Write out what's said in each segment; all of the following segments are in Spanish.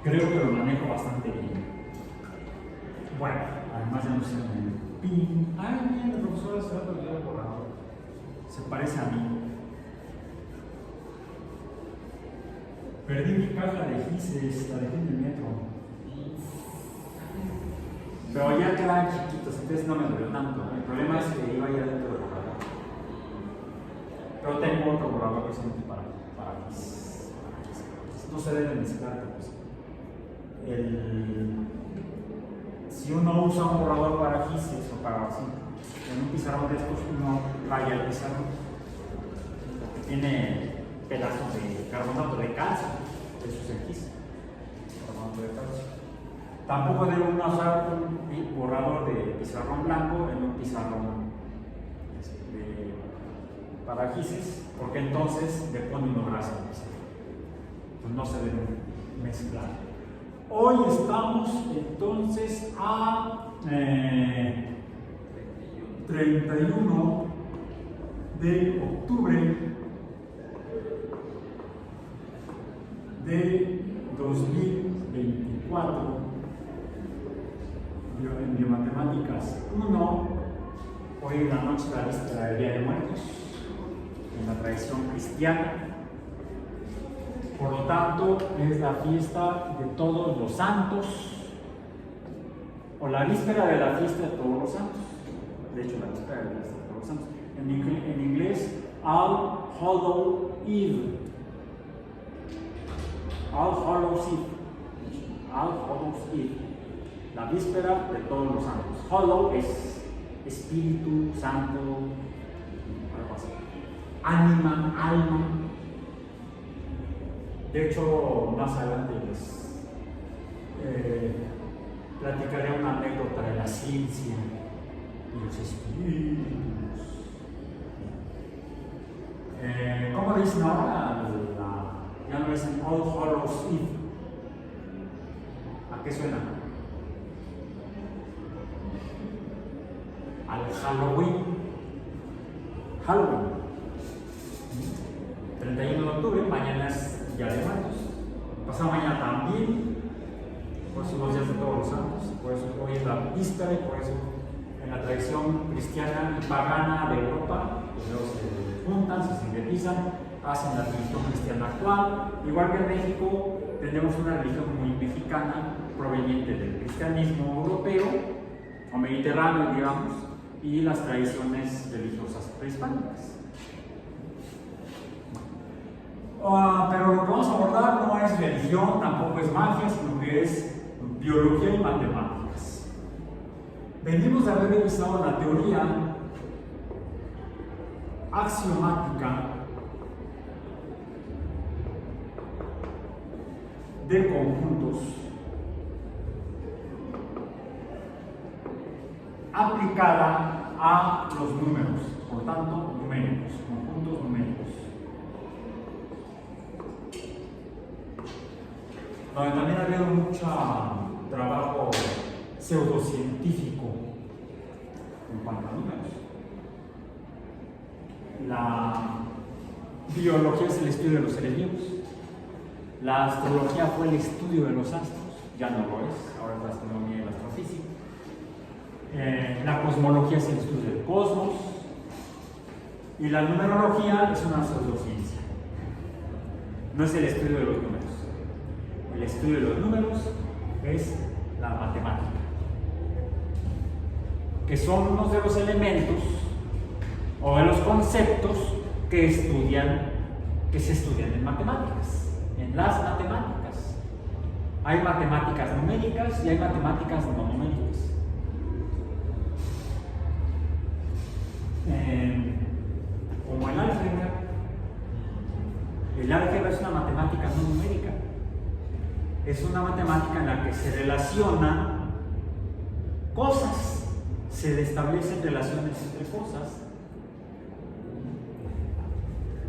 Creo que lo manejo bastante bien. Bueno, además ya no sé el pin. Ay, mira, la profesora se ha olvidado el borrador. Se parece a mí. Perdí mi caja de gises, la dejé en el metro. Pero ya quedaban chiquitos, entonces no me dolió tanto. El problema es que iba ya dentro del borrador. Pero tengo otro borrador presente para gis. No se debe mezclar, pues. Si uno usa un borrador para gises o para así, en un pizarrón de estos uno raya el pizarrón. Tiene pedazos de carbonato de calcio, eso es el gis. Carbonato de calcio. Tampoco debe uno usar un borrador de pizarrón blanco en un pizarrón para gises, porque entonces le pone uno grasa al pizarrón. Pues no se debe mezclar. Hoy estamos entonces a 31 de octubre de 2024, en Biomatemáticas 1. Hoy en la noche la víspera del Día de Muertos, en la tradición cristiana. Por lo tanto, es la fiesta de todos los santos, o la víspera de la fiesta de todos los santos. De hecho, la víspera de la fiesta de todos los santos. En inglés, All Hallows Eve. All Hallows Eve. All Hallows Eve. La víspera de todos los santos. Hallow es espíritu, santo, algo así. Ánima, alma. De hecho, más adelante les platicaré una anécdota de la ciencia y los espíritus. ¿Cómo dicen ahora? Ya no dicen All Hallows Eve. ¿A qué suena? Al Halloween. Halloween. 31 de octubre, mañana es Día de Muertos. Pasado mañana también, por eso los días de todos los santos. Por eso hoy es la víspera y por eso en la tradición cristiana y pagana de Europa, pues luego se juntan, se sintetizan, hacen la religión cristiana actual. Igual que en México, tenemos una religión muy mexicana, proveniente del cristianismo europeo o mediterráneo, digamos, y las tradiciones religiosas prehispánicas. Pero lo que vamos a abordar no es religión, tampoco es magia, sino que es biología y matemáticas. Venimos de haber revisado la teoría axiomática de conjuntos aplicada a los números, por tanto, numéricos, conjuntos numéricos. Donde también ha habido mucho trabajo pseudocientífico en cuanto a números. La biología es el estudio de los seres vivos. La astrología fue el estudio de los astros, ya no lo es, ahora es la astronomía y la astrofísica. La cosmología es el estudio del cosmos. Y la numerología es una pseudociencia. No es el estudio de los números. El estudio de los números es la matemática, que son unos de los elementos o de los conceptos que se estudian en matemáticas, en las matemáticas. Hay matemáticas numéricas y hay matemáticas no numéricas. Como el álgebra es una matemática no numérica. Es una matemática en la que se relacionan cosas, se establecen relaciones entre cosas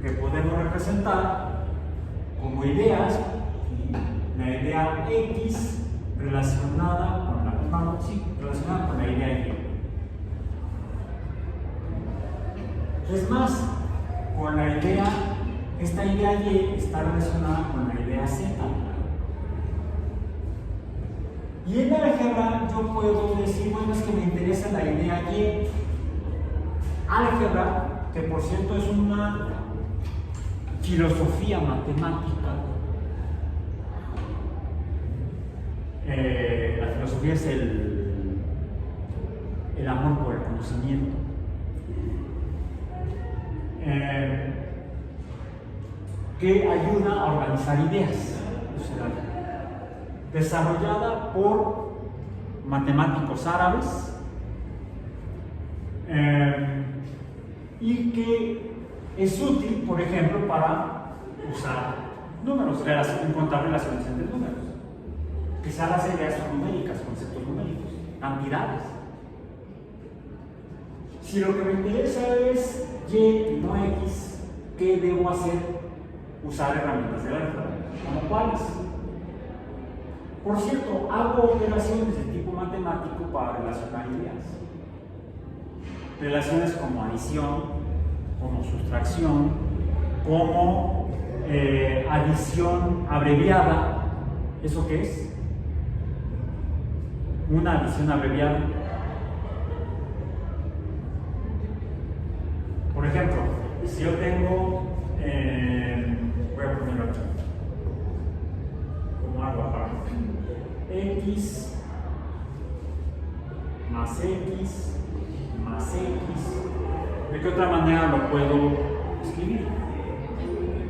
que podemos representar como ideas, la idea X relacionada con la idea Y. Es más, con la idea, esta idea Y está relacionada con la idea Z. Y en álgebra yo puedo decir, bueno, es que me interesa la idea Y. Álgebra, que por cierto es una filosofía matemática. La filosofía es el amor por el conocimiento. Que ayuda a organizar ideas. O sea, desarrollada por matemáticos árabes y que es útil, por ejemplo, para usar números, encontrar relaciones entre números. Quizá las ideas son numéricas, conceptos numéricos, cantidades. Si lo que me interesa es Y, no X, ¿qué debo hacer? Usar herramientas de álgebra, como cuáles. Por cierto, hago operaciones de tipo matemático para relacionar ideas. Relaciones como adición, como sustracción, como adición abreviada. ¿Eso qué es? Una adición abreviada. Por ejemplo, si yo tengo, voy a ponerlo aquí, como algo aparte, X más X más X, ¿de qué otra manera lo puedo escribir?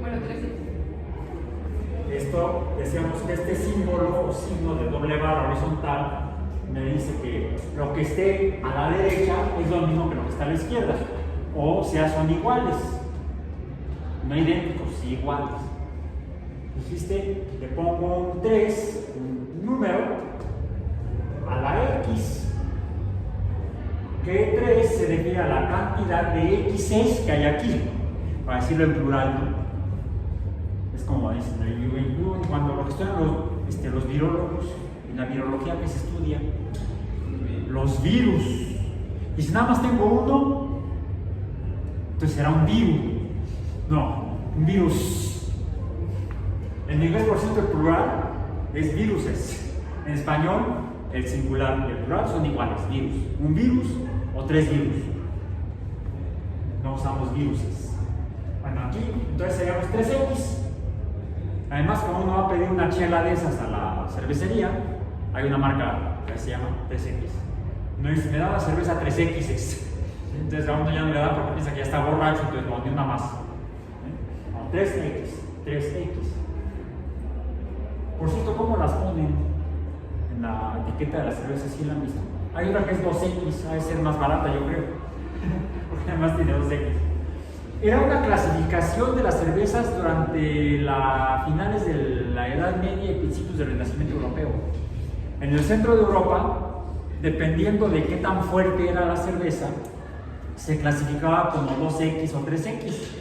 Bueno, 3X. Esto, decíamos que este símbolo o signo de doble barra horizontal me dice que lo que esté a la derecha es lo mismo que lo que está a la izquierda. O sea, son iguales, no idénticos, sí iguales. Dijiste, le pongo un 3, un número, a la X, que 3 se refiere a la cantidad de X's que hay aquí, para decirlo en plural, ¿no? Es como dicen, cuando lo que estudian los virólogos, en la virología que se estudia, los virus, y si nada más tengo uno, entonces será un virus. No, un virus. En inglés, por cierto, el plural es viruses. En español, el singular y el plural son iguales, virus. Un virus o 3 virus. No usamos viruses. Bueno, aquí, entonces seríamos 3X. Además, como uno va a pedir una chela de esas a la cervecería, hay una marca que se llama 3X. No dice, me da la cerveza 3X. Entonces a uno ya no le da porque piensa que ya está borracho, entonces no, ni una más. No, 3X. Por cierto, ¿cómo las ponen en la etiqueta de la cerveza? ¿Sí la han visto? Hay otra que es 2X, ha de ser más barata, yo creo. Porque además tiene 2X. Era una clasificación de las cervezas durante finales de la Edad Media y principios del Renacimiento Europeo. En el centro de Europa, dependiendo de qué tan fuerte era la cerveza, se clasificaba como 2X o 3X.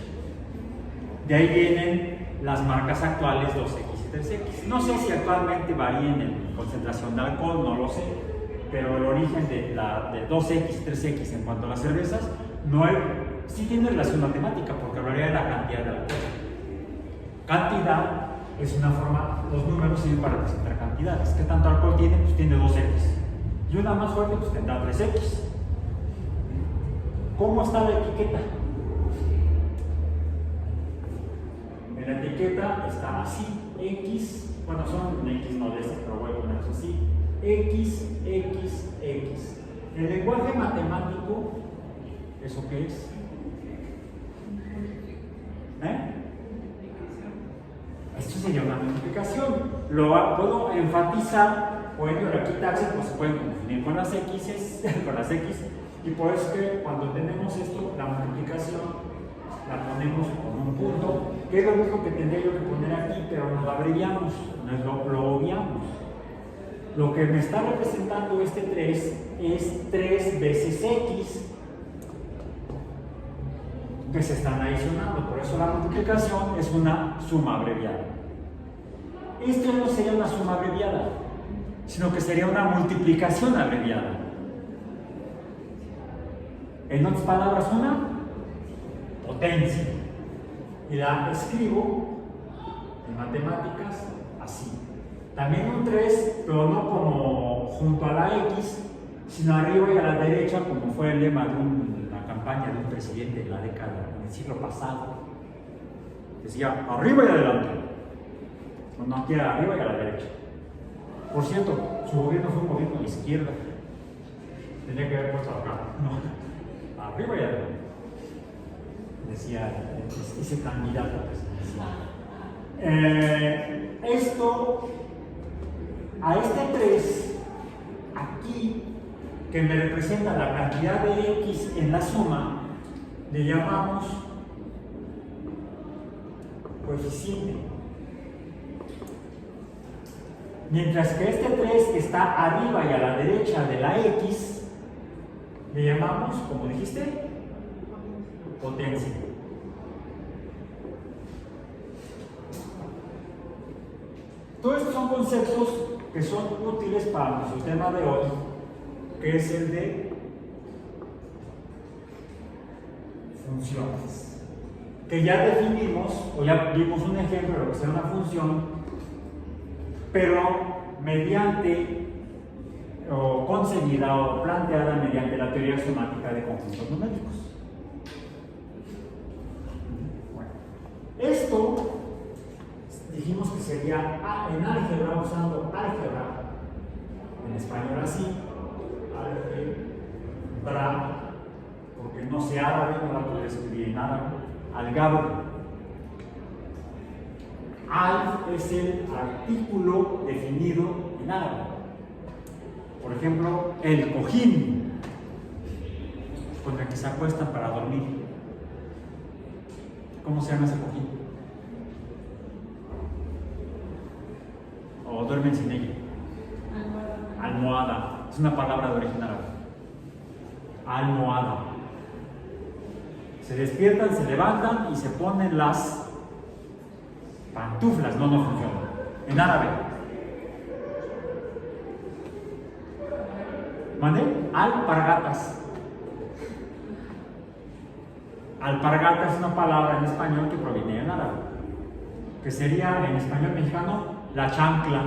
De ahí vienen las marcas actuales 2X y 3X. No sé si actualmente varían en concentración de alcohol, no lo sé, pero el origen de 2X y 3X en cuanto a las cervezas sí tiene relación matemática, porque hablaría de la cantidad de alcohol. Cantidad es una forma, los números sirven para representar cantidades. ¿Qué tanto alcohol tiene? Pues tiene 2X. Y una más fuerte, pues tendrá 3X. ¿Cómo está la etiqueta? En la etiqueta está así, X, bueno, son X no de este, pero voy a ponerlo así, X, X, X. En el lenguaje matemático, ¿eso qué es? Esto sería una multiplicación. Lo puedo enfatizar, pueden quitarse, pues se pueden confundir con las X, y por eso es que cuando tenemos esto, la multiplicación la ponemos con un punto, que es lo mismo que tendría yo que poner aquí, pero no lo abreviamos, lo obviamos. Lo que me está representando este 3 es 3 veces X que se están adicionando, por eso la multiplicación es una suma abreviada. Esto no sería una suma abreviada, sino que sería una multiplicación abreviada. En otras palabras, una potencia. Y la escribo en matemáticas así. También un 3, pero no como junto a la X, sino arriba y a la derecha, como fue el lema de una campaña de un presidente en la década del siglo pasado. Decía, arriba y adelante. No, aquí era arriba y a la derecha. Por cierto, su gobierno fue un gobierno de izquierda. Tenía que haber puesto acá. No, arriba y adelante. Decía ese candidato presidencial. Esto, a este 3, aquí, que me representa la cantidad de X en la suma, le llamamos coeficiente. Mientras que este 3 que está arriba y a la derecha de la X, le llamamos, como dijiste, potencia. Todos estos son conceptos que son útiles para nuestro tema de hoy, que es el de funciones. Que ya definimos, o ya vimos un ejemplo de lo que será una función, pero mediante, o concebida o planteada mediante la teoría axiomática de conjuntos numéricos. Bueno, esto dijimos que sería en álgebra, usando álgebra, en español así, álgebra, porque no sé árabe, no la puedo escribir en árabe, algabra. Al es el artículo definido en árabe. Por ejemplo, el cojín, con el que se acuestan para dormir. ¿Cómo se llama ese cojín? ¿O duermen sin ella? Almohada. Es una palabra de origen árabe. Almohada. Se despiertan, se levantan y se ponen las pantuflas. No funciona. En árabe. ¿Mande? Alpargatas. Alpargata es una palabra en español que proviene en árabe, que sería en español mexicano la chancla.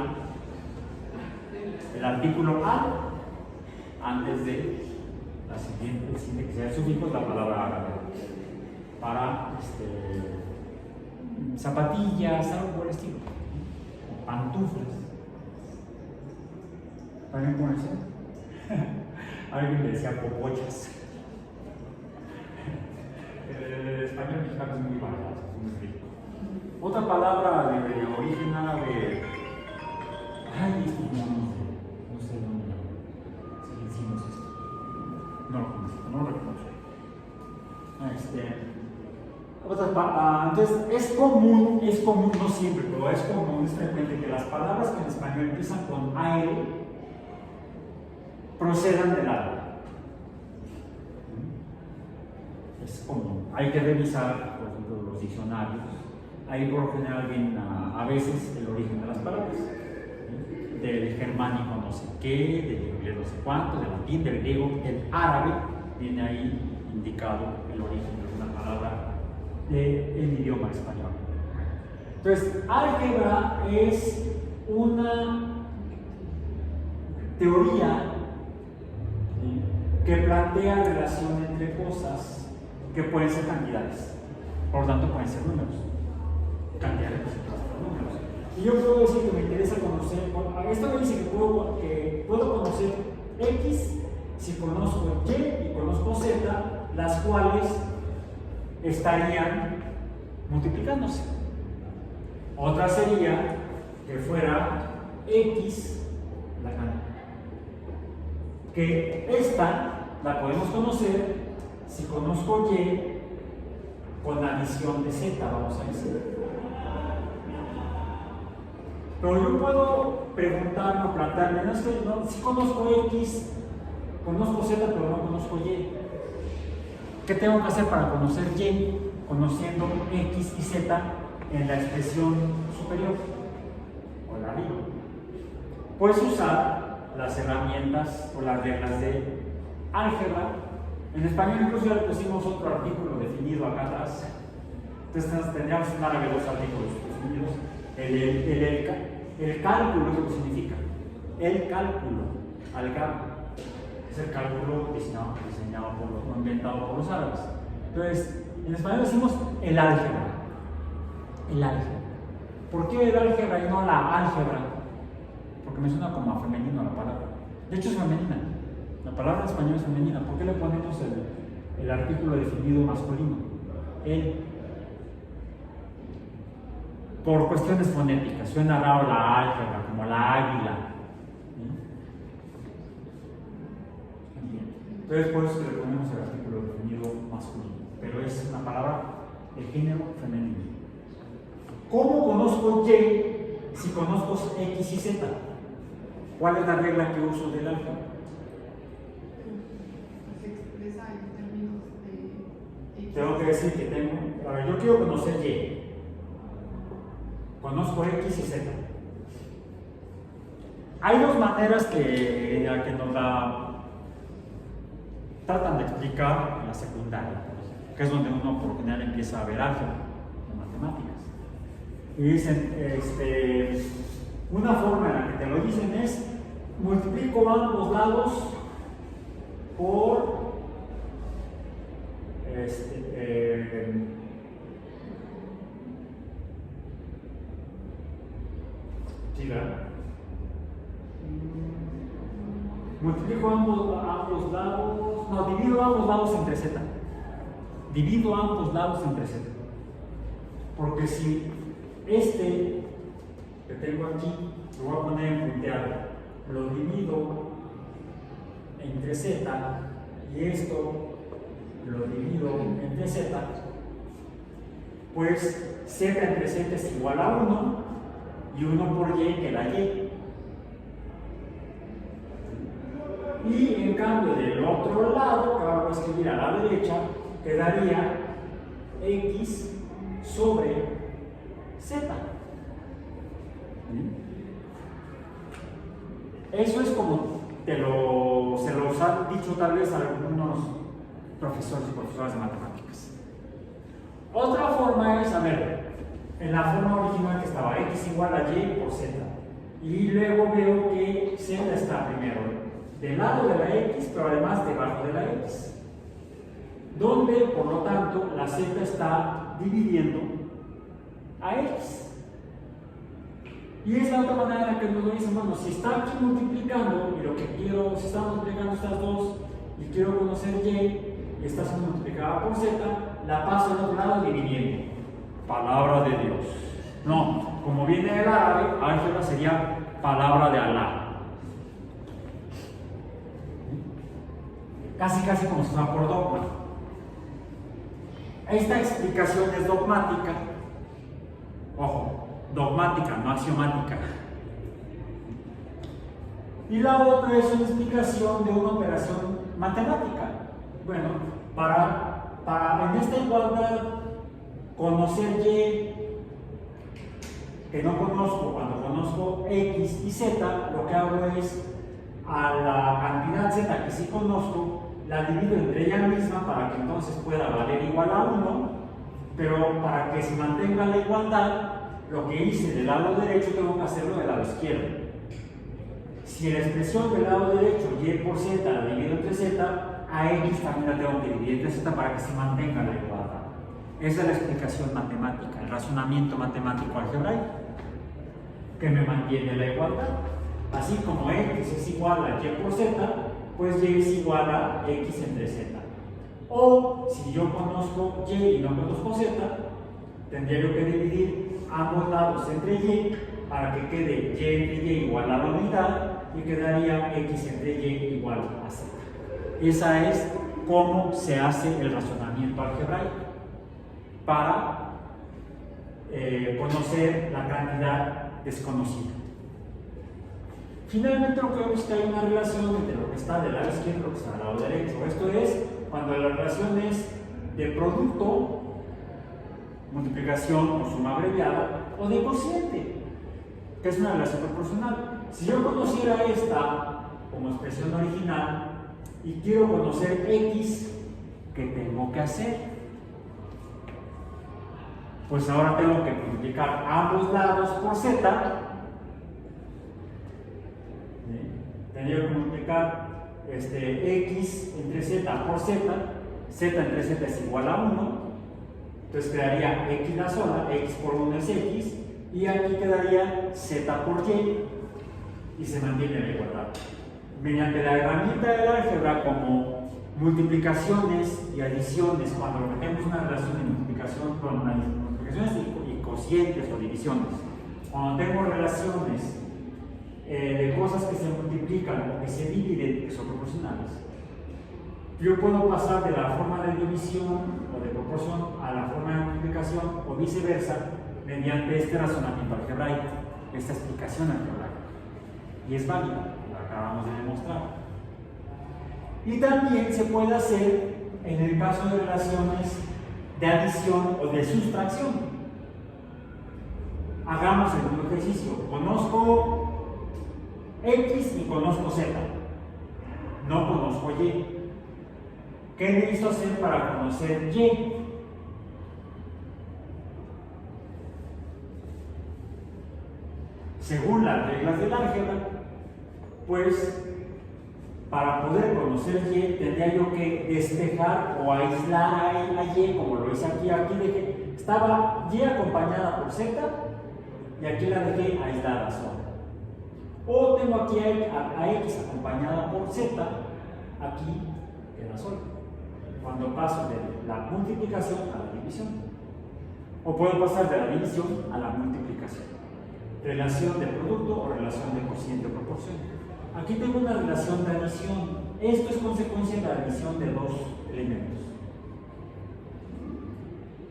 El artículo al antes de la siguiente, que sea el sufijo, la palabra árabe. Para zapatillas, algo por el estilo. Pantuflas. ¿También ponerse? Alguien le decía popochas. El español mexicano es muy barato, es muy rico. Otra palabra de origen árabe. Ay, esto no sé dónde si decimos esto. No lo conozco, no lo reconozco. Entonces es común, no siempre, pero es común, es frecuente que las palabras que en español empiezan con AL procedan del árabe. Es común. Hay que revisar, por ejemplo, los diccionarios. Ahí por lo general viene a veces el origen de las palabras. Del germánico no sé qué, del inglés no sé cuánto, del latín, del griego, del árabe, viene ahí indicado el origen de una palabra del idioma español. Entonces, álgebra es una teoría que plantea relación entre cosas que pueden ser cantidades, por lo tanto pueden ser números, cantidades positivas por números. Y yo puedo decir que me interesa conocer, esto me dice que puedo conocer X si conozco Y y conozco Z, las cuales estarían multiplicándose. Otra sería que fuera X la cantidad. Que esta la podemos conocer si conozco Y con adición de Z, vamos a decir. Pero yo puedo preguntarme o plantearme, no es que si conozco X, conozco Z, pero no conozco Y. ¿Qué tengo que hacer para conocer Y, conociendo X y Z en la expresión superior o la arriba? Puedes usar las herramientas o las reglas de álgebra. En español incluso ya le pusimos otro artículo definido acá atrás. Entonces tendríamos en árabe dos artículos definidos. el cálculo es lo que significa. El cálculo, álgebra, es el cálculo diseñado o inventado por los árabes. Entonces, en español decimos el álgebra. El álgebra. ¿Por qué el álgebra y no la álgebra? Porque me suena como a femenino la palabra. De hecho es femenina. La palabra en español es femenina. ¿Por qué le ponemos el artículo definido masculino? El. Por cuestiones fonéticas. Suena raro la álgebra, como la águila. Entonces por eso le ponemos el artículo definido masculino. Pero es una palabra de género femenino. ¿Cómo conozco Y si conozco X y Z? ¿Cuál es la regla que uso del álgebra? Se expresa en términos de X. Tengo que decir que tengo. A ver, yo quiero conocer Y. Conozco X y Z. Hay dos maneras que nos tratan de explicar en la secundaria, que es donde uno por lo general empieza a ver álgebra en matemáticas. Y dicen, una forma en la que te lo dicen es, multiplico ambos lados por ¿sí, verdad? Multiplico ambos lados, no, divido ambos lados entre Z. Divido ambos lados entre Z. Porque si que tengo aquí, lo voy a poner en punteado, lo divido entre Z y esto lo divido entre Z, pues Z entre Z es igual a 1 y 1 por Y que la Y. Y en cambio del otro lado, que ahora voy a escribir a la derecha, quedaría X sobre Z. Eso es como se los han dicho tal vez algunos profesores y profesoras de matemáticas. Otra forma es, a ver, en la forma original que estaba X igual a Y por Z. Y luego veo que Z está primero del lado de la X, pero además debajo de la X. Donde, por lo tanto, la Z está dividiendo a X. Y es la otra manera en la que nos lo dicen, bueno, si está aquí multiplicando, y lo que quiero, si está multiplicando estas dos, y quiero conocer Y está siendo multiplicada por Z, la paso al otro lado dividiendo. Palabra de Dios. No, como viene del árabe, álgebra sería palabra de Alá. Casi como si fuera por dogma. Esta explicación es dogmática. Ojo, dogmática, no axiomática. Y la otra es una explicación de una operación matemática. Bueno, para en esta igualdad conocer Y que no conozco, cuando conozco X y Z, lo que hago es a la cantidad Z que sí conozco, la divido entre ella misma para que entonces pueda valer igual a 1, pero para que se mantenga la igualdad, lo que hice del lado derecho tengo que hacerlo del lado izquierdo. Si la expresión del lado derecho, Y por Z, la divido entre Z, a X también la tengo que dividir entre Z para que se mantenga la igualdad. Esa es la explicación matemática, el razonamiento matemático algebraico, que me mantiene la igualdad. Así como X es igual a Y por Z, pues Y es igual a X entre Z. O si yo conozco Y y no conozco Z, tendría yo que dividir ambos lados entre Y para que quede Y entre Y igual a la unidad y quedaría X entre Y igual a Z. Esa es cómo se hace el razonamiento algebraico para conocer la cantidad desconocida. Finalmente lo que vemos es que hay una relación entre lo que está del lado izquierdo y lo que está del lado derecho. Esto es cuando la relación es de producto, multiplicación o suma abreviada, o de cociente, que es una relación proporcional. Si yo conociera esta como expresión original y quiero conocer X, ¿qué tengo que hacer? Pues ahora tengo que multiplicar ambos lados por Z tendría que multiplicar x entre z por z, z entre z es igual a 1, entonces quedaría x la sola, x por 1 es x, y aquí quedaría z por y se mantiene la igualdad. Mediante la herramienta del álgebra, como multiplicaciones y adiciones, cuando tenemos una relación de multiplicación con multiplicaciones y cocientes o divisiones, cuando tengo relaciones de cosas que se multiplican o que se dividen, que son proporcionales, yo puedo pasar de la forma de división o de proporción a la forma de multiplicación o viceversa mediante este razonamiento algebraico, esta explicación algebraica. Y es válida, lo acabamos de demostrar. Y también se puede hacer en el caso de relaciones de adición o de sustracción. Hagamos el mismo ejercicio. Conozco X y conozco Z. No conozco Y. ¿Qué necesito hacer para conocer Y? Según las reglas del álgebra, pues para poder conocer Y tendría yo que despejar o aislar a Y, como lo hice aquí. Aquí dejé, estaba Y acompañada por Z y aquí la dejé aislada sola. O tengo aquí a X acompañada por Z, aquí queda sola. Cuando paso de la multiplicación a la división. O puedo pasar de la división a la multiplicación. Relación de producto o relación de cociente o proporción. Aquí tengo una relación de adición. Esto es consecuencia de la adición de dos elementos.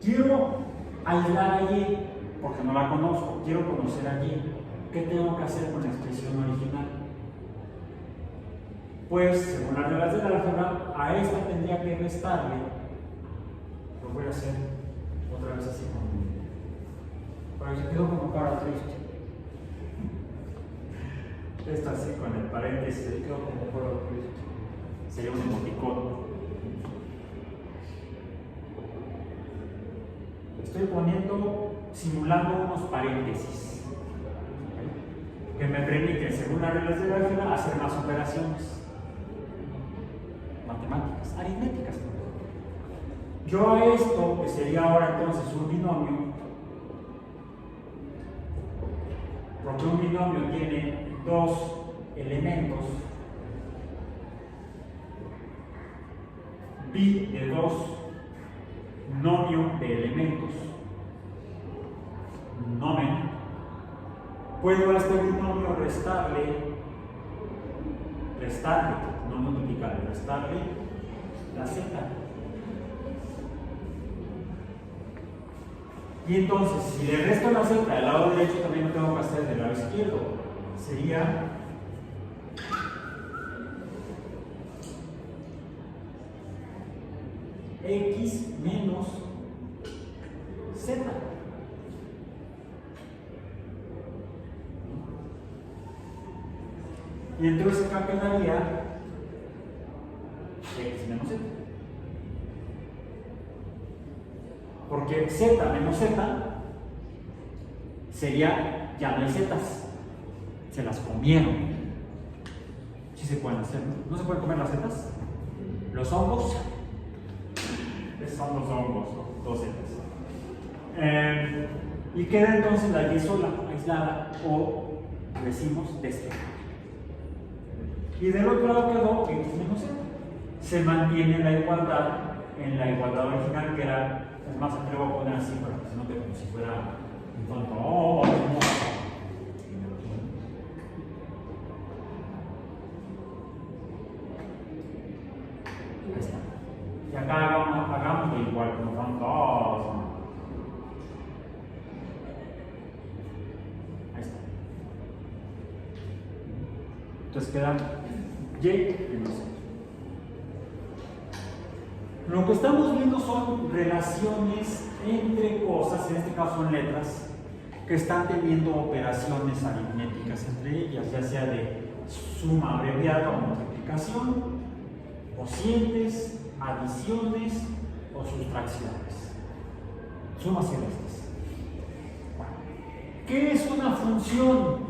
Quiero aislar a Y porque no la conozco. Quiero conocer a Y. ¿Qué tengo que hacer con la expresión original? Pues, según las reglas del álgebra, a esta tendría que restarle. Lo voy a hacer otra vez así conmigo. Para que se quedó como cara triste. Esto así con el paréntesis, se quedó como cara triste. Sería un emoticón. Estoy poniendo, simulando unos paréntesis que me permiten, según las reglas del álgebra, hacer más operaciones matemáticas, aritméticas. Yo a esto, que sería ahora entonces un binomio, porque un binomio tiene dos elementos, bi de dos, nomio de elementos, nomen, puedo a este binomio restarle, no multiplicarle, restarle la z. Y entonces, si le resto la z del lado derecho, también lo tengo que hacer del lado izquierdo. Sería x menos z. Y entonces acá quedaría x menos z. Porque z menos z sería, ya no hay zetas, se las comieron. Sí se pueden hacer, ¿no? ¿No se pueden comer las zetas? Los hongos. Esos son los hongos, dos zetas. Y queda entonces la y sola, aislada, o decimos despejada. Y del otro lado quedó x menos z. Se mantiene la igualdad en la igualdad original, que era, es más, te lo voy a poner así para que se note como si fuera un tonto. Ahí está. Y acá hagamos igual, como fantasma. Ahí está. Entonces quedan y menos z. Lo que estamos viendo son relaciones entre cosas, en este caso son letras, que están teniendo operaciones aritméticas entre ellas, ya sea de suma abreviada o multiplicación, cocientes, adiciones o sustracciones. Sumas y restas. Bueno, ¿qué es una función?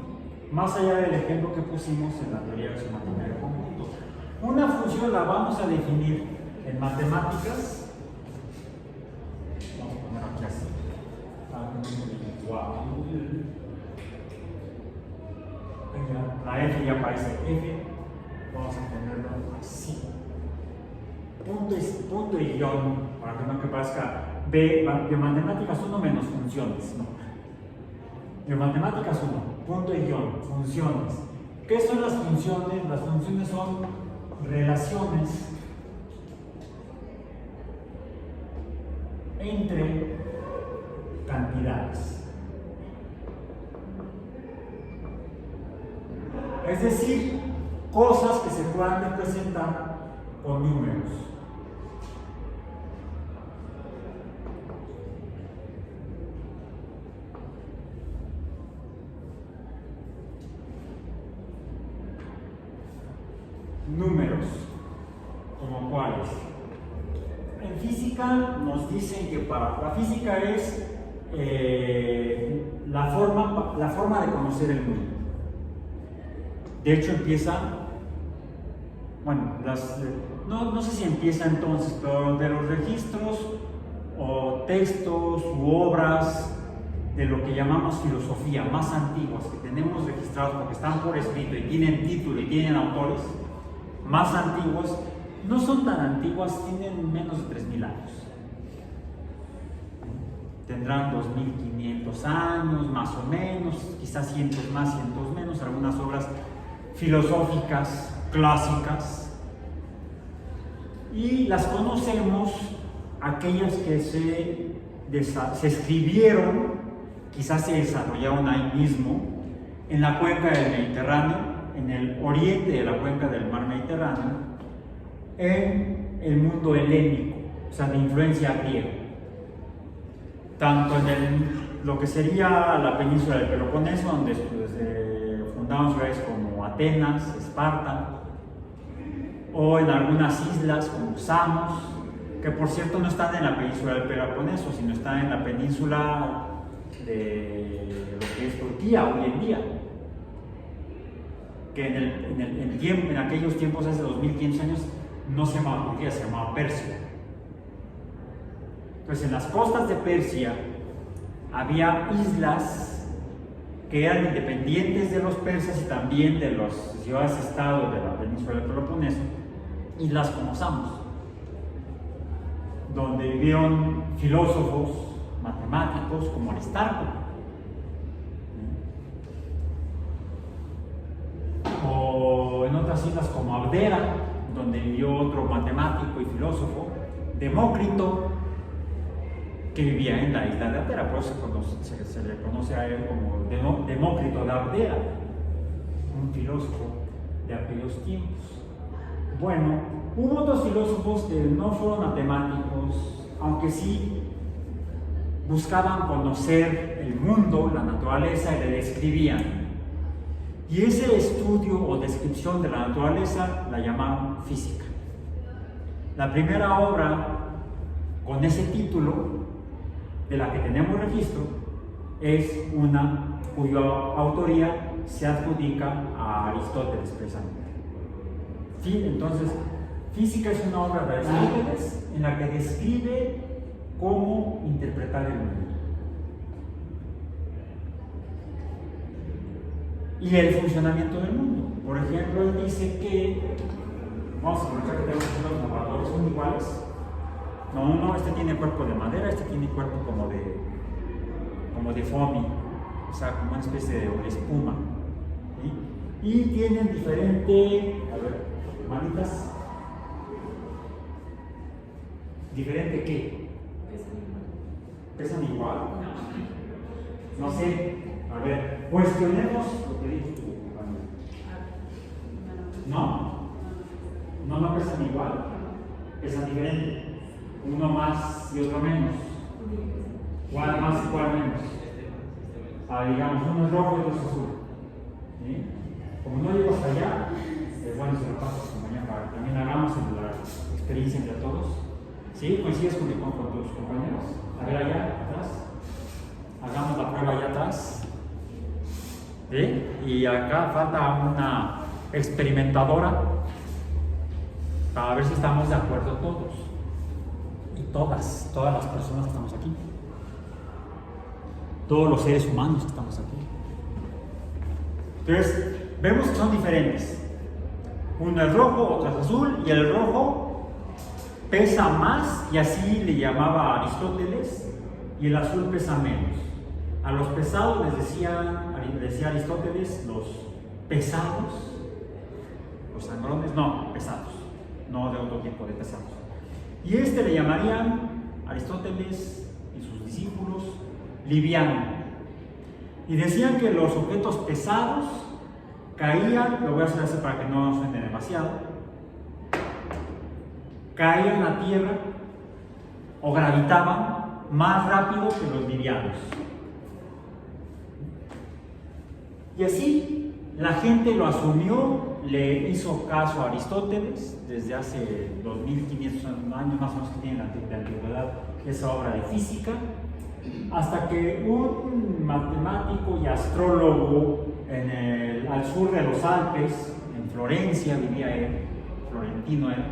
más allá del ejemplo que pusimos en la teoría de geometría conjunto. Una función la vamos a definir en matemáticas. Vamos a poner aquí así. La f ya parece f. Vamos a ponerlo así. Punto y guión, para que no que parezca biomatemáticas 1 menos funciones. No. Biomatemáticas 1, punto y guión, funciones. ¿Qué son las funciones? Las funciones son relaciones entre cantidades. Es decir, cosas que se puedan representar con números. Números, ¿como cuáles? En física nos dicen que la física es la forma de conocer el mundo. De hecho empieza, bueno, no sé si empieza entonces, pero de los registros o textos u obras de lo que llamamos filosofía más antiguas que tenemos registrados porque están por escrito y tienen título y tienen autores más antiguos, no son tan antiguas, tienen menos de 3.000 años. Tendrán 2.500 años, más o menos, quizás cientos más, cientos menos, algunas obras filosóficas clásicas. Y las conocemos, aquellas que se escribieron, quizás se desarrollaron ahí mismo, en la cuenca del Mediterráneo, en el oriente de la cuenca del mar Mediterráneo, en el mundo helénico, o sea, de influencia griega. Tanto en lo que sería la península del Peloponeso, donde se fundaron ciudades como Atenas, Esparta, o en algunas islas como Samos, que por cierto no están en la península del Peloponeso, sino están en la península de lo que es Turquía hoy en día, que en aquellos tiempos, hace 2.500 años, no se llamaba Turquía, se llamaba Persia. Entonces, en las costas de Persia había islas que eran independientes de los persas y también de las ciudades-estado de la península del Peloponeso, islas como Samos, donde vivieron filósofos, matemáticos como Aristarco, o en otras islas como Abdera, donde vivió otro matemático y filósofo, Demócrito, que vivía en la isla de Abdera, por eso se le conoce a él como Demócrito de Abdera, un filósofo de aquellos tiempos. Bueno, hubo otros filósofos que no fueron matemáticos, aunque sí buscaban conocer el mundo, la naturaleza, y le describían. Y ese estudio o descripción de la naturaleza la llamaban física. La primera obra con ese título, de la que tenemos registro, es una cuya autoría se adjudica a Aristóteles precisamente. Entonces, física es una obra de Aristóteles en la que describe cómo interpretar el mundo y el funcionamiento del mundo. Por ejemplo, él dice que, vamos a aprovechar que tenemos unos narradores, son iguales. No, este tiene cuerpo de madera, este tiene cuerpo como de foamy, o sea, como una especie de espuma, ¿sí? Y tienen diferente, a ver, manitas, ¿diferente qué? ¿Pesan igual? No sé, a ver, cuestionemos lo que dijo tu compañero. No pesan igual, pesan diferente. Uno más y otro menos. ¿Cuál más y cuál menos? Digamos, uno es rojo y otro es azul. ¿Sí? Como no llego hasta allá, bueno, se lo paso a tu compañera para que también hagamos la experiencia entre todos. ¿Sí? ¿Coincides con tus compañeros? A ver allá, atrás. Hagamos la prueba allá atrás. ¿Sí? Y acá falta una experimentadora para ver si estamos de acuerdo todos y todas las personas que estamos aquí, todos los seres humanos que estamos aquí. Entonces, vemos que son diferentes. Uno es rojo, otro es azul, y el rojo pesa más, y así le llamaba Aristóteles, y el azul pesa menos. A los pesados decía Aristóteles, los pesados, los sangrones, no, pesados, no de otro tipo de pesados. Y le llamarían Aristóteles y sus discípulos liviano. Y decían que los objetos pesados caían, lo voy a hacer así para que no suene demasiado, caían a tierra o gravitaban más rápido que los livianos. Y así la gente lo asumió, le hizo caso a Aristóteles desde hace 2500 años más o menos que tiene de antigüedad esa obra de física, hasta que un matemático y astrólogo al sur de los Alpes, en Florencia vivía él, florentino él,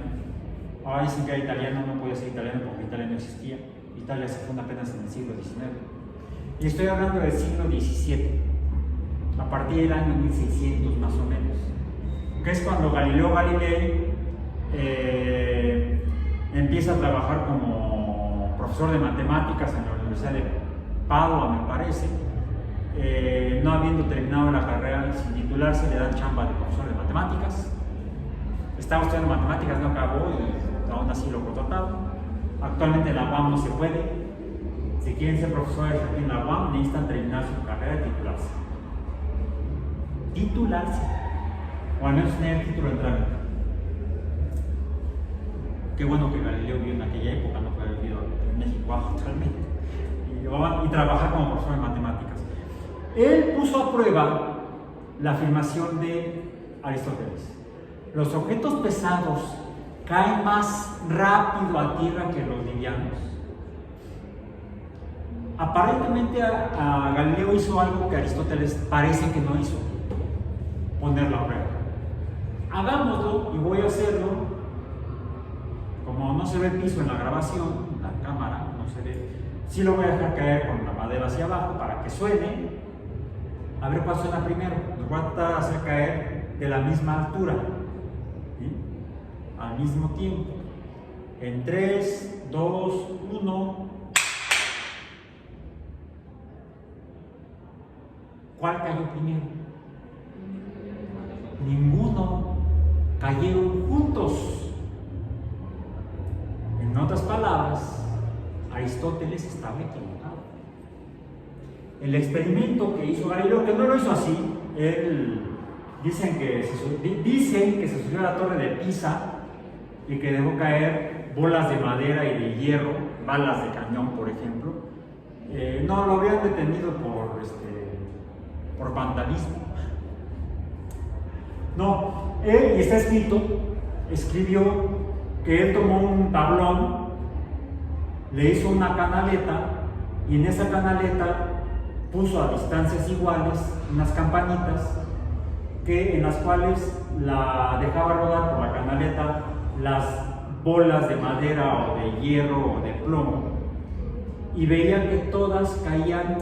ahora dicen que era italiano, no podía ser italiano porque Italia no existía, Italia se funda apenas en el siglo XIX, y estoy hablando del siglo XVII, a partir del año 1600 más o menos, que es cuando Galileo Galilei empieza a trabajar como profesor de matemáticas en la Universidad de Padua, me parece. No habiendo terminado la carrera, sin titularse, le dan chamba de profesor de matemáticas. Estaba estudiando matemáticas, no acabó y aún así lo contrataron. Actualmente en la UAM no se puede. Si quieren ser profesores aquí en la UAM, necesitan terminar su carrera y titularse. Titularse, o al menos tener título de trámite. Qué bueno que Galileo vivió en aquella época, no fue vivido en México actualmente, y trabaja como profesor de matemáticas. Él puso a prueba la afirmación de Aristóteles: los objetos pesados caen más rápido a tierra que los livianos. Aparentemente a Galileo hizo algo que Aristóteles parece que no hizo: ponerlo a prueba. Hagámoslo, y voy a hacerlo. Como no se ve el piso en la grabación, en la cámara no se ve, sí lo voy a dejar caer con la madera hacia abajo para que suene. A ver cuál suena primero. Lo voy a tratar de hacer caer de la misma altura, ¿sí? Al mismo tiempo. En 3, 2, 1. ¿Cuál cayó primero? Ninguno. Cayeron juntos. En otras palabras, Aristóteles estaba equivocado. El experimento que hizo Galileo, que no lo hizo así, dicen que se subió a la torre de Pisa y que dejó caer bolas de madera y de hierro, balas de cañón, por ejemplo. No, lo habrían detenido por vandalismo. No, él, y está escribió que él tomó un tablón, le hizo una canaleta, y en esa canaleta puso a distancias iguales unas campanitas en las cuales la dejaba rodar por la canaleta las bolas de madera o de hierro o de plomo, y veía que todas caían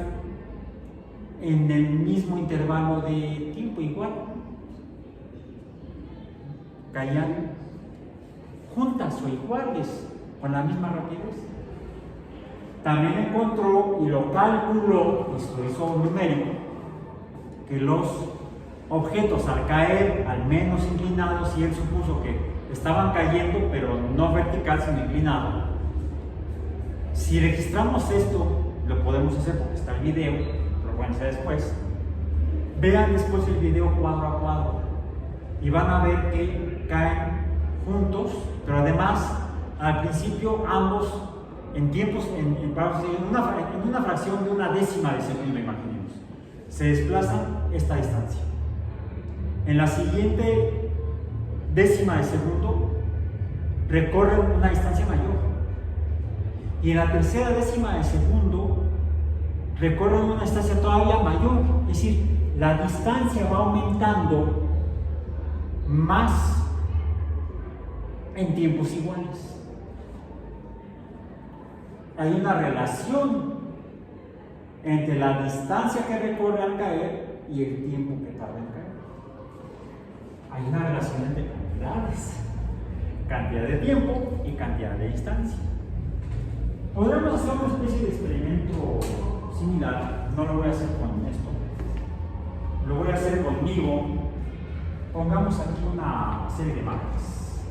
en el mismo intervalo de tiempo igual, caían juntas o iguales, con la misma rapidez. También encontró y lo calculó, pues lo hizo numérico, que los objetos al caer al menos inclinados, y él supuso que estaban cayendo pero no vertical sino inclinado. Si registramos esto, lo podemos hacer porque está el video, lo voy a hacer después. Vean después el video cuadro a cuadro y van a ver que caen juntos, pero además al principio ambos en tiempos, en una fracción de una décima de segundo, imaginemos, se desplazan esta distancia. En la siguiente décima de segundo recorren una distancia mayor, y en la tercera décima de segundo recorren una distancia todavía mayor, es decir, la distancia va aumentando más en tiempos iguales. Hay una relación entre la distancia que recorre al caer y el tiempo que tarda en caer. Hay una relación entre cantidades, cantidad de tiempo y cantidad de distancia. Podremos hacer una especie de experimento similar. No lo voy a hacer con esto, lo voy a hacer conmigo. Pongamos aquí una serie de marcas.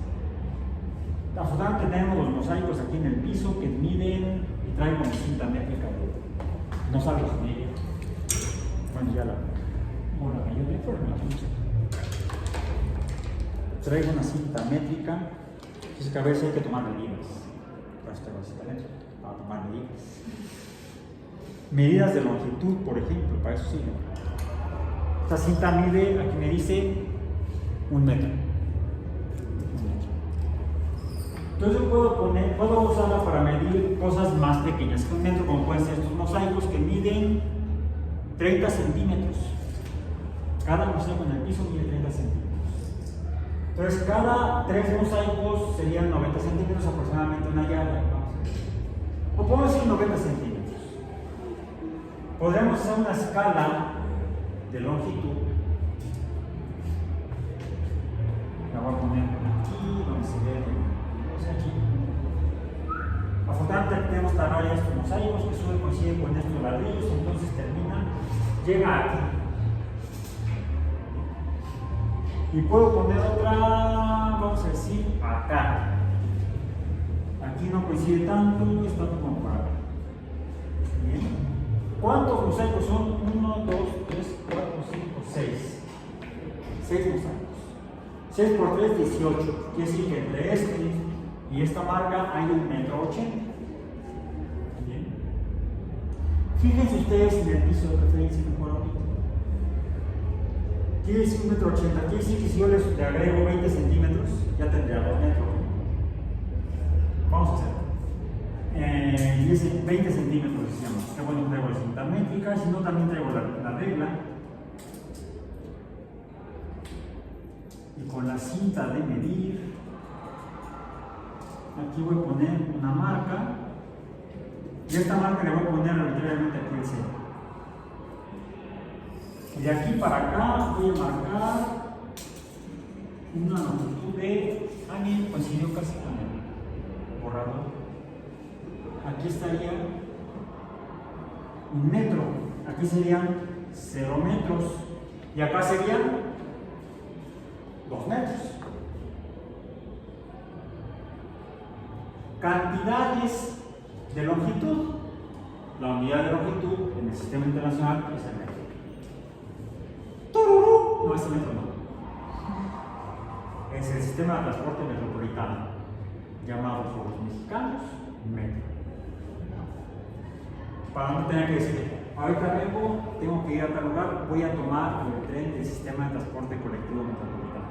Afortunadamente tenemos los mosaicos aquí en el piso que miden y traigo una cinta métrica. No salgo sin ella. Bueno, ya la cayó de forma. Traigo una cinta métrica. Es que a veces hay que tomar medidas. Para esta cinta métrica, para tomar medidas. Medidas de longitud, por ejemplo, para eso sirve. Esta cinta mide, aquí me dice, 1 metro. Entonces puedo usarla para medir cosas más pequeñas que 1 metro, como pueden ser estos mosaicos que miden 30 centímetros. Cada mosaico en el piso mide 30 centímetros. Entonces, cada 3 mosaicos serían 90 centímetros, aproximadamente una yarda. O podemos decir 90 centímetros. Podremos hacer una escala de longitud. La voy a poner aquí, donde se ve aquí. Afortunadamente tenemos tamaño estos mosaicos que sube coincide con estos ladrillos, entonces llega aquí. Y puedo poner otra, vamos a decir, acá. Aquí no coincide tanto, está como por acá. Bien. ¿Cuántos mosaicos son? 1, 2, 3, 4, 5, 6. 6 mosaicos. 6 por 3, 18. Quiere decir que entre este y esta marca hay 1,80 metros. Bien. Fíjense ustedes en el piso de referencia que fueron ahorita. Quiere decir 1,80 metros. Quiere decir que si yo le agrego 20 centímetros, ya tendría 2 metros. Vamos a hacerlo. Y dice 20 centímetros, decíamos. Qué bueno, traigo la cinta métrica, si no también traigo la regla. Y con la cinta de medir, aquí voy a poner una marca. Y esta marca le voy a poner arbitrariamente aquí el centro. Y de aquí para acá voy a marcar una longitud de. Bien, coincidió casi con el borrador. Aquí estaría 1 metro, aquí serían 0 metros y acá serían 2 metros. Cantidades de longitud. La unidad de longitud en el sistema internacional es el metro. ¡Tururú! No, es el metro no. Es el sistema de transporte metropolitano, llamado por los mexicanos metro. Para no tener que decir, ahorita vengo, tengo que ir a tal lugar, voy a tomar el tren del sistema de transporte colectivo metropolitano.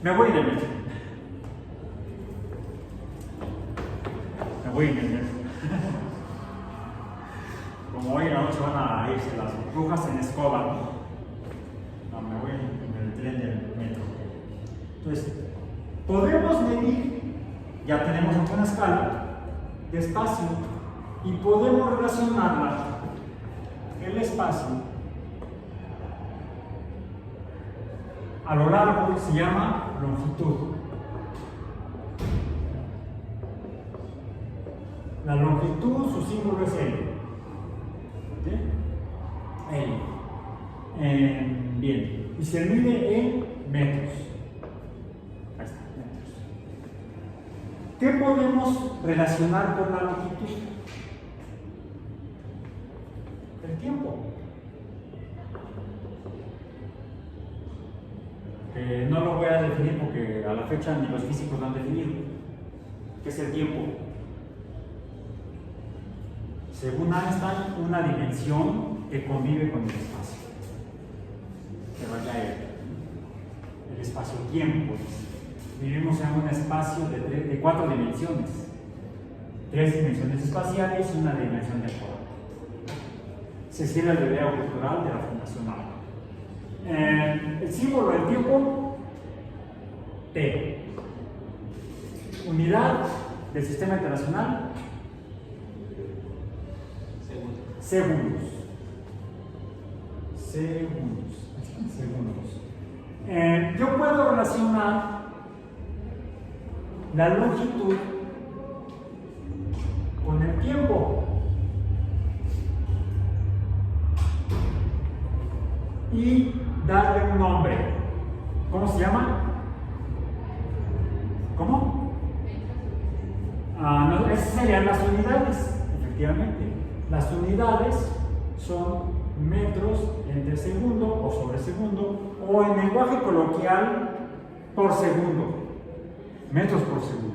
Me voy en el metro. Me voy en el metro. Como hoy en la noche van a irse las brujas en escoba, no, me voy en el tren del metro. Entonces, podemos medir, ya tenemos aquí una escala de espacio y podemos relacionarla, el espacio a lo largo se llama longitud. La longitud, su símbolo es L. L. Bien, y se mide en metros. Ahí está, metros. ¿Qué podemos relacionar con la longitud? El tiempo. No lo voy a definir porque a la fecha ni los físicos lo han definido. ¿Qué es el tiempo? Según Einstein, una dimensión que convive con el espacio. Que vaya el espacio-tiempo. Vivimos en un espacio de 4 dimensiones. 3 dimensiones espaciales y una dimensión temporal. se sigue el video cultural de la Fundación ALBA. El símbolo del tiempo, T. Unidad del Sistema Internacional, segundos. Yo puedo relacionar la longitud con el tiempo y darle un nombre. ¿Cómo se llama? ¿Cómo? No, esas serían las unidades, efectivamente. Las unidades son metros entre segundo o sobre segundo, o en lenguaje coloquial, por segundo. Metros por segundo.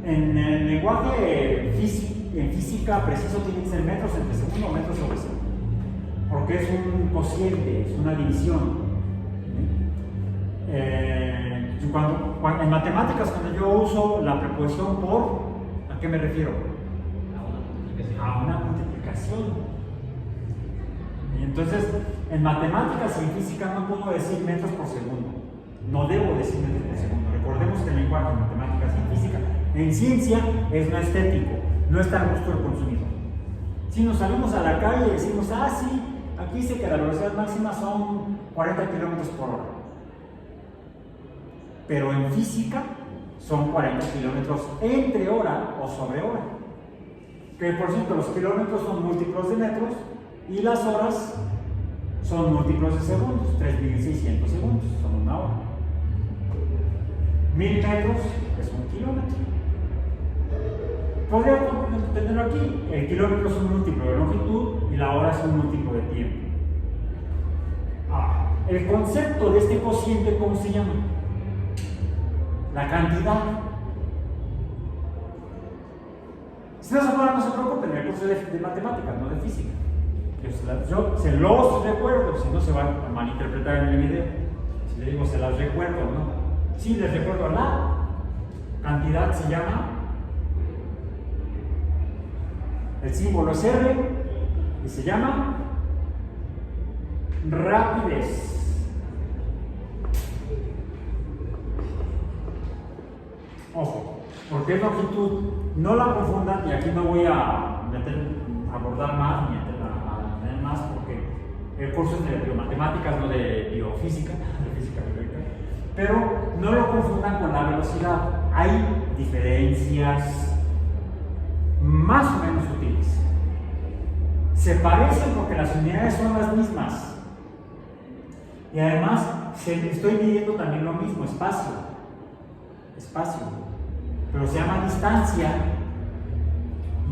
En el lenguaje en física preciso tiene que ser metros entre segundo o metros sobre segundo, porque es un cociente, es una división. En matemáticas, cuando yo uso la preposición por, ¿a qué me refiero? A una multiplicación. Y entonces, en matemáticas y en física no puedo decir metros por segundo. No debo decir metros por segundo. Recordemos que el lenguaje en matemáticas y en física, en ciencia, es no estético, no está al gusto del consumidor. Si nos salimos a la calle y decimos, sí, aquí dice que la velocidad máxima son 40 kilómetros por hora. Pero en física son 40 kilómetros entre hora o sobre hora. Que por cierto, los kilómetros son múltiplos de metros y las horas son múltiplos de segundos, 3.600 segundos, son una hora. 1000 metros es un kilómetro. Podríamos tenerlo aquí, el kilómetro es un múltiplo de longitud y la hora es un múltiplo de tiempo. El concepto de este cociente, ¿cómo se llama? La cantidad. Si no se acuerdan, no se preocupen, en el curso de matemáticas, no de física. Yo se los recuerdo, si no se van a malinterpretar en el video. Si le digo se las recuerdo, ¿no? Sí, les recuerdo, la cantidad se llama, el símbolo es R y se llama rapidez. Ojo, porque es longitud, no la confundan, y aquí no voy a abordar más ni a tener más, porque el curso es de biomatemáticas, no de biofísica, de física biológica, pero no lo confundan con la velocidad. Hay diferencias más o menos sutiles. Se parecen porque las unidades son las mismas, y además estoy midiendo también lo mismo, espacio, pero se llama distancia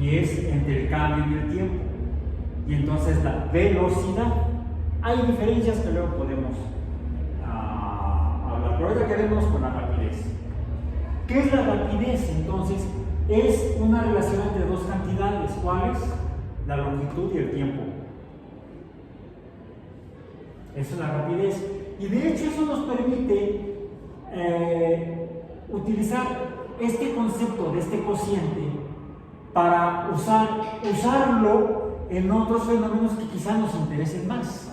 y es entre el cambio y el tiempo, y entonces la velocidad. Hay diferencias que luego podemos hablar, pero ahora quedémonos con la rapidez. ¿Qué es la rapidez? Entonces es una relación entre dos cantidades. ¿Cuáles? La longitud y el tiempo. Eso es la rapidez, y de hecho eso nos permite utilizar este concepto de este cociente para usarlo en otros fenómenos que quizá nos interesen más,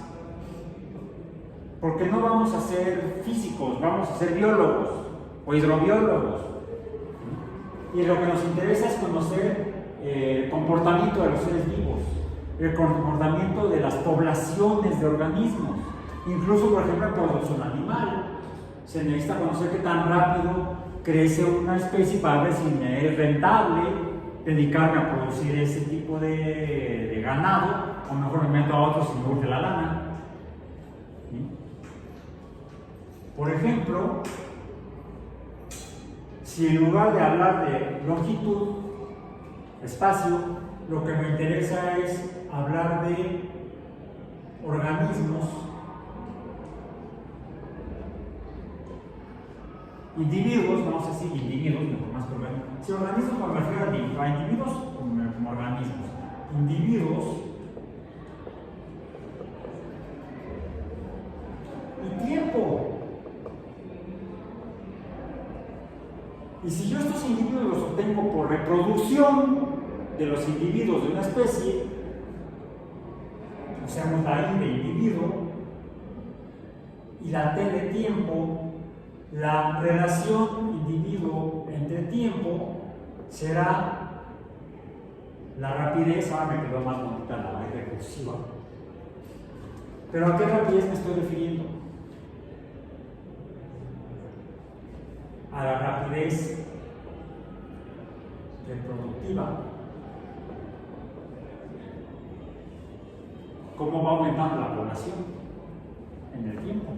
porque no vamos a ser físicos, vamos a ser biólogos o hidrobiólogos, y lo que nos interesa es conocer el comportamiento de los seres vivos, el comportamiento de las poblaciones de organismos, incluso por ejemplo en producción animal. Se necesita conocer qué tan rápido crece una especie para ver si me es rentable dedicarme a producir ese tipo de ganado, o mejor me meto a otros si me urge la lana. ¿Sí? Por ejemplo, si en lugar de hablar de longitud, espacio, lo que me interesa es hablar de organismos, individuos, vamos a decir individuos, mejor más que organismos. Si organismos me refiero a individuos como organismos. Individuos y tiempo. Y si yo estos individuos los obtengo por reproducción, de los individuos de una especie, usamos la I de individuo, y la T de tiempo, la relación individuo entre tiempo será la rapidez. Ahora me quedó más bonita la I recursiva. ¿Pero a qué rapidez me estoy refiriendo? A la rapidez reproductiva. ¿Cómo va aumentando la población en el tiempo?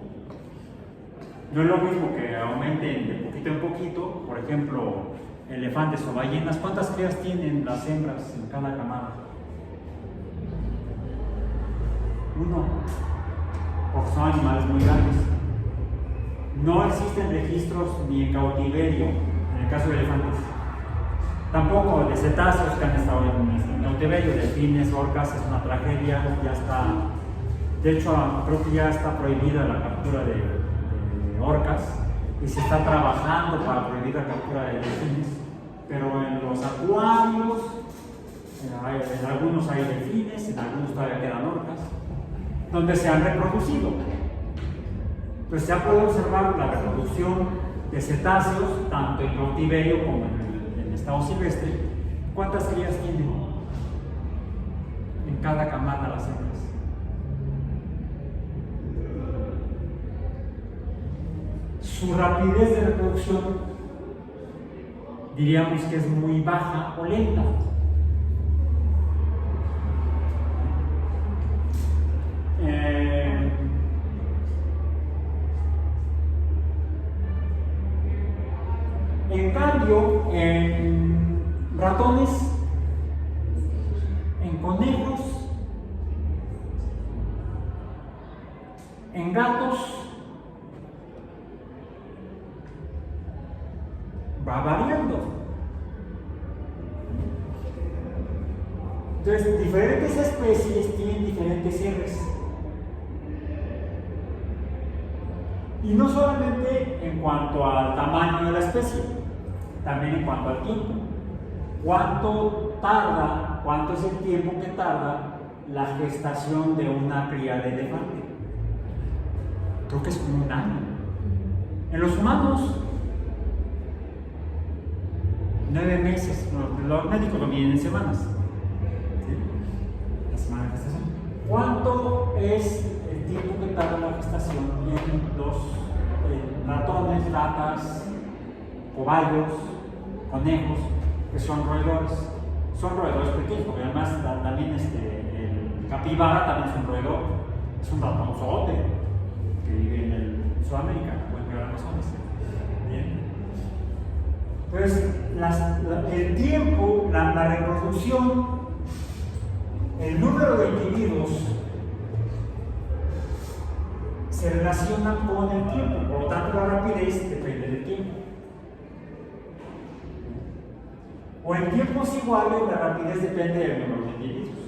No es lo mismo que aumenten de poquito en poquito, por ejemplo, elefantes o ballenas. ¿Cuántas crías tienen las hembras en cada camada? Uno, porque son animales muy grandes. No existen registros ni en cautiverio, en el caso de elefantes. Tampoco de cetáceos que han estado en cautiverio, delfines, orcas, es una tragedia, ya está. De hecho, creo que ya está prohibida la captura de orcas y se está trabajando para prohibir la captura de delfines, pero en los acuarios, en algunos hay delfines, en algunos todavía quedan orcas, donde se han reproducido. Pues se ha podido observar la reproducción de cetáceos, tanto en cautiverio como en estado silvestre. ¿Cuántas crías tienen en cada camada las hembras? Su rapidez de reproducción diríamos que es muy baja o lenta. En cambio, en ratones, en conejos, en gatos, va variando. Entonces, diferentes especies tienen diferentes R's. Y no solamente en cuanto al tamaño de la especie, también en cuanto al tiempo. ¿Cuánto es el tiempo que tarda la gestación de una cría de elefante? Creo que es como un año. En los humanos, 9 meses. Los médicos lo miden en semanas. ¿Sí? La semana de gestación. ¿Cuánto es el tiempo que tarda la gestación en los ratones, ratas, cobayos, conejos, que son roedores? Son roedores pequeños, porque además también el capibara también es un roedor, es un ratonzote que vive en Sudamérica, en el Amazonas. Bien. Entonces, el tiempo, la reproducción, el número de individuos se relaciona con el tiempo, por lo tanto la rapidez depende del tiempo. O en tiempos iguales la rapidez depende del número de individuos.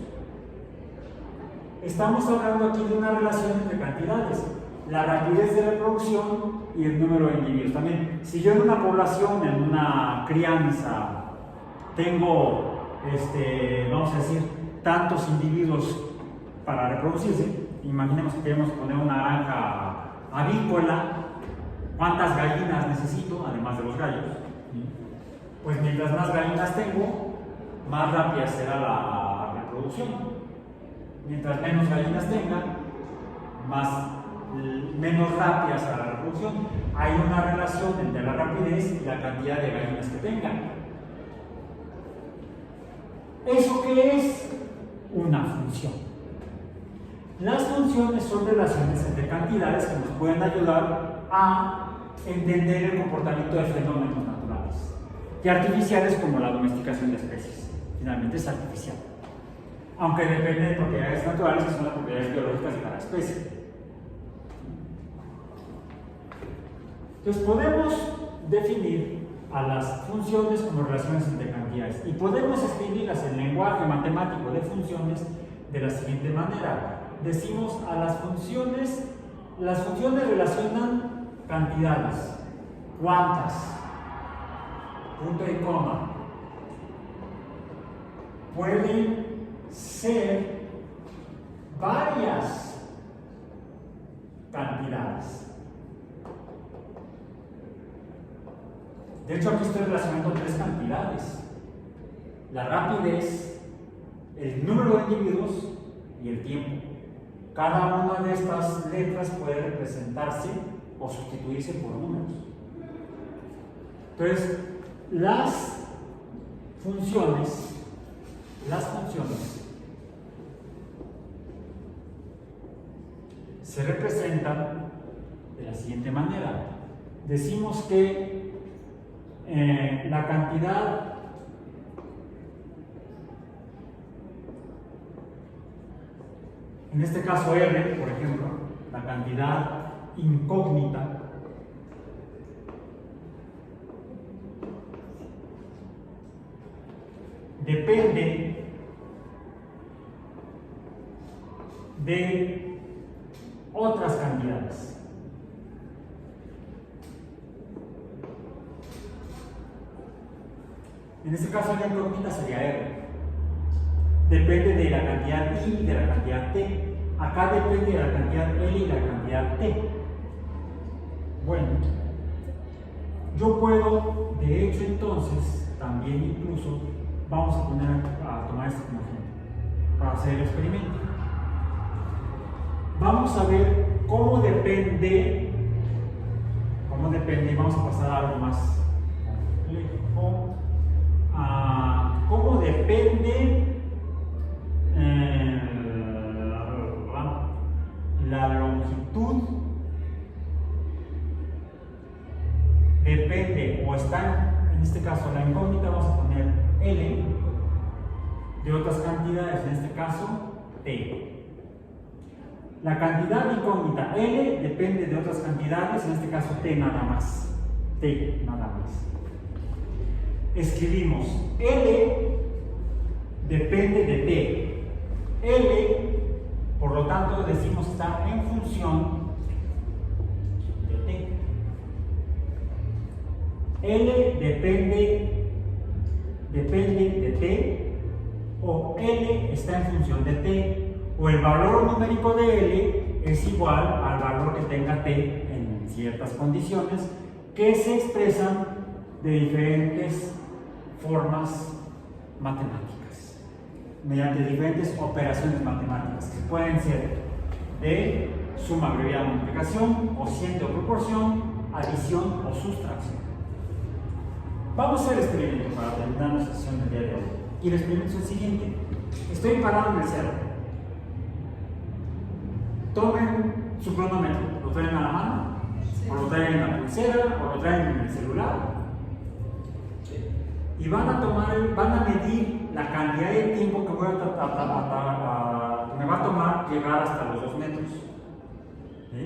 Estamos hablando aquí de una relación entre cantidades, la rapidez de reproducción y el número de individuos. También, si yo en una población, en una crianza, tengo, vamos a decir, tantos individuos para reproducirse, imaginemos que queremos poner una granja avícola, ¿cuántas gallinas necesito, además de los gallos? Pues mientras más gallinas tengo, más rápida será la reproducción. Mientras menos gallinas tenga, menos rápida será la reproducción. Hay una relación entre la rapidez y la cantidad de gallinas que tenga. ¿Eso qué es? Una función. Las funciones son relaciones entre cantidades que nos pueden ayudar a entender el comportamiento de fenómenos naturales y artificiales, como la domesticación de especies. Finalmente es artificial, aunque depende de propiedades naturales, que son las propiedades biológicas de cada especie. Entonces podemos definir a las funciones como relaciones entre cantidades y podemos escribirlas en lenguaje matemático de funciones de la siguiente manera. Decimos a las funciones relacionan cantidades. ¿Cuántas? Punto y coma. pueden ser varias cantidades. De hecho, aquí estoy relacionando tres cantidades: la rapidez, el número de individuos y el tiempo. Cada una de estas letras puede representarse o sustituirse por números. Entonces, las funciones se representan de la siguiente manera. Decimos que la cantidad en este caso R, por ejemplo, la cantidad incógnita depende de otras cantidades. En este caso la incógnita sería R. Depende de la cantidad I y de la cantidad T. Acá depende de la cantidad L y la cantidad T. Bueno, yo puedo, de hecho, entonces, también incluso, vamos a tomar este como ejemplo para hacer el experimento. Vamos a ver cómo depende, vamos a pasar a algo más complejo. ¿Cómo depende la longitud? Depende, o está, en este caso, la incógnita, vamos a poner L, de otras cantidades, en este caso, T. La cantidad incógnita L depende de otras cantidades, en este caso, T nada más. T nada más. Escribimos L depende de T. L, por lo tanto, decimos está en función de T. L depende de T, o L está en función de T, o el valor numérico de L es igual al valor que tenga T en ciertas condiciones que se expresan de diferentes formas matemáticas, mediante diferentes operaciones matemáticas que pueden ser de suma, abreviada, multiplicación, cociente o proporción, adición o sustracción. Vamos a hacer el experimento para terminar nuestra sesión del día de hoy. Y el experimento es el siguiente. Estoy parado en el cerro. Tomen su cronómetro. ¿Lo traen a la mano? Sí. ¿O lo traen en la pulsera? ¿O lo traen en el celular? Y van a medir la cantidad de tiempo que me va a tomar llegar hasta los 2 metros. ¿Sí?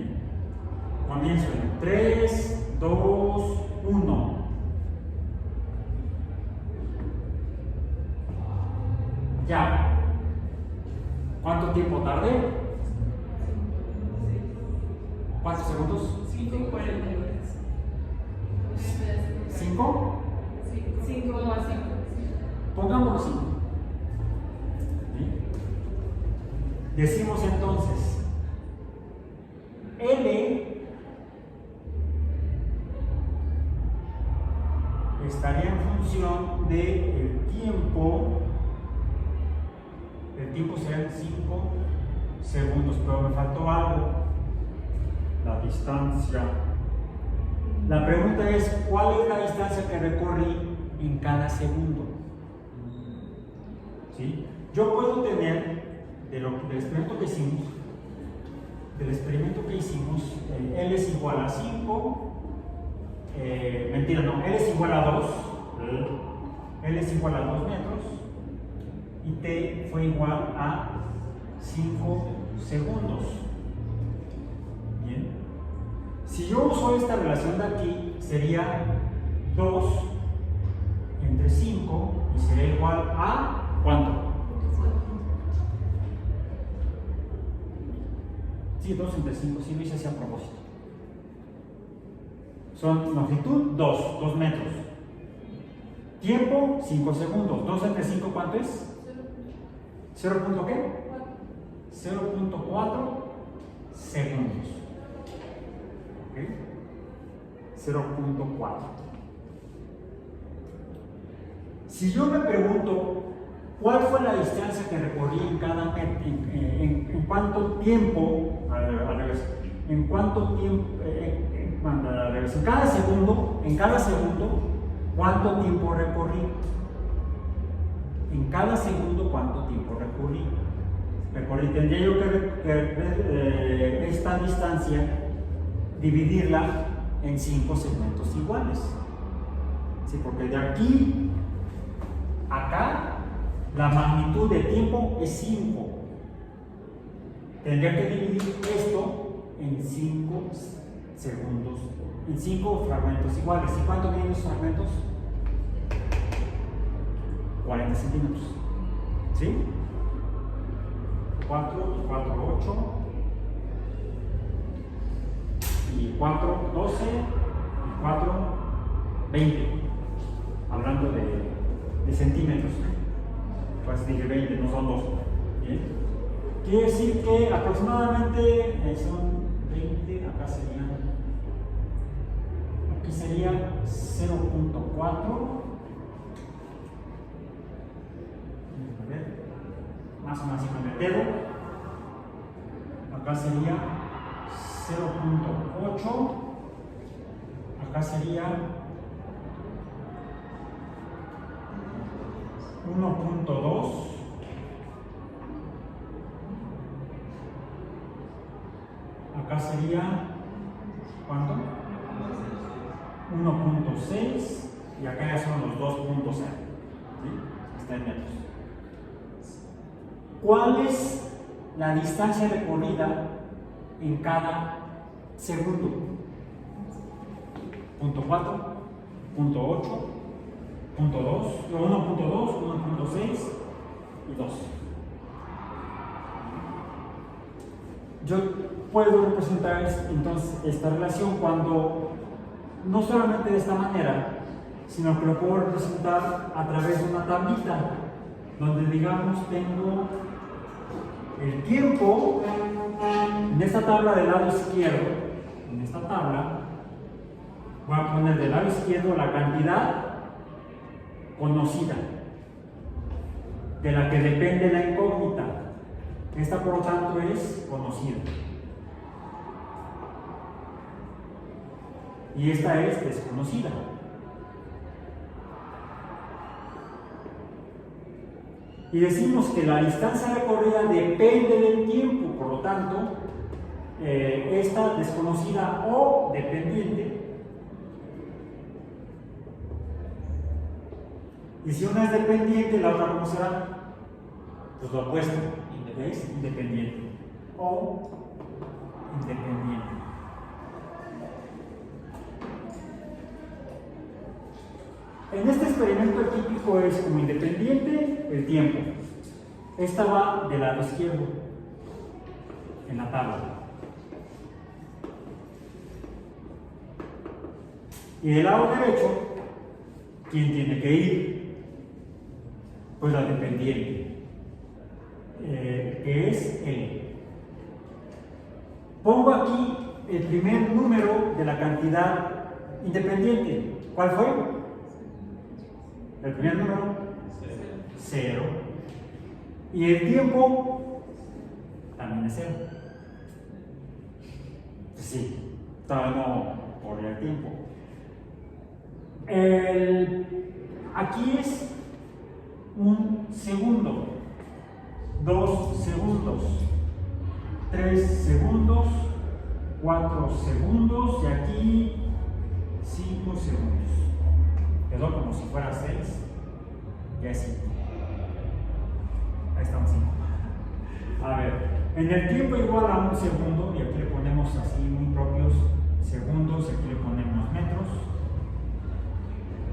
Comienzo en 3, 2, 1. Ya. ¿Cuánto tiempo tardé? ¿Cuántos segundos? 5:49. 5. 5 más 5. Pongámoslo 5. ¿Sí? Decimos entonces, L estaría en función del tiempo. El tiempo serían 5 segundos, pero me faltó algo: la distancia. La pregunta es, ¿cuál es la distancia que recorrí en cada segundo? ¿Sí? Yo puedo tener, del experimento que hicimos, L es igual a 5, mentira, no, L es igual a 2, L es igual a 2 metros, y T fue igual a 5 segundos. Bien. Si yo uso esta relación de aquí, sería 2 entre 5 y sería igual a ¿cuánto? Sí, 2 entre 5, sí lo hice así a propósito. Son longitud 2 metros. Tiempo 5 segundos. 2 entre 5, ¿cuánto es? ¿0. qué? 0.4 segundos. ¿Ok? 0.4. Si yo me pregunto cuál fue la distancia que recorrí en cada en cuánto tiempo, al revés, en cuánto tiempo, al revés, en cada segundo, cuánto tiempo recorrí. En cada segundo, cuánto tiempo recorrí. Tendría yo que esta distancia dividirla en 5 segmentos iguales. Sí, porque de aquí a acá la magnitud de tiempo es 5. Tendría que dividir esto en 5 segundos, en 5 fragmentos iguales. ¿Y cuánto miden los fragmentos? 40 centímetros. ¿Sí? 4 y 4, 8. Y 4, 12. Y 4, 20. Hablando de centímetros. Pues dije 20, no son 2. ¿Bien? Quiere decir que aproximadamente son 20, acá serían. Aquí sería 0.4. Más o menos así con el dedo. Acá sería 0.8. Acá sería 1.2. Acá sería ¿cuánto? 1.6 y acá ya son los 2.0. ¿Sí? Está en metros. ¿Cuál es la distancia recorrida en cada segundo? Punto 4, punto 8, punto 2, 1.2, 1.6 y 2. Yo puedo representar entonces esta relación cuando no solamente de esta manera, sino que lo puedo representar a través de una tablita donde digamos tengo el tiempo en esta tabla del lado izquierdo. En esta tabla voy a poner del lado izquierdo la cantidad conocida de la que depende la incógnita. Esta por lo tanto es conocida y esta es desconocida. Y decimos que la distancia recorrida depende del tiempo, por lo tanto, esta desconocida o dependiente. Y si una es dependiente, la otra ¿cómo será? Pues lo opuesto, es independiente o independiente. En este experimento el típico es como independiente el tiempo. Esta va del lado izquierdo en la tabla. Y del lado derecho, ¿quién tiene que ir? Pues la dependiente, que es L. Pongo aquí el primer número de la cantidad independiente. ¿Cuál fue? El primer número, 0. Y el tiempo también es 0. Sí, todavía no corría el tiempo. Aquí es 1 segundo, 2 segundos, 3 segundos, 4 segundos y aquí 5 segundos. Quedó como si fuera 6, ya es 5. Ahí estamos 5. A ver, en el tiempo igual a 1 segundo, y aquí le ponemos así muy propios segundos, aquí le ponemos metros.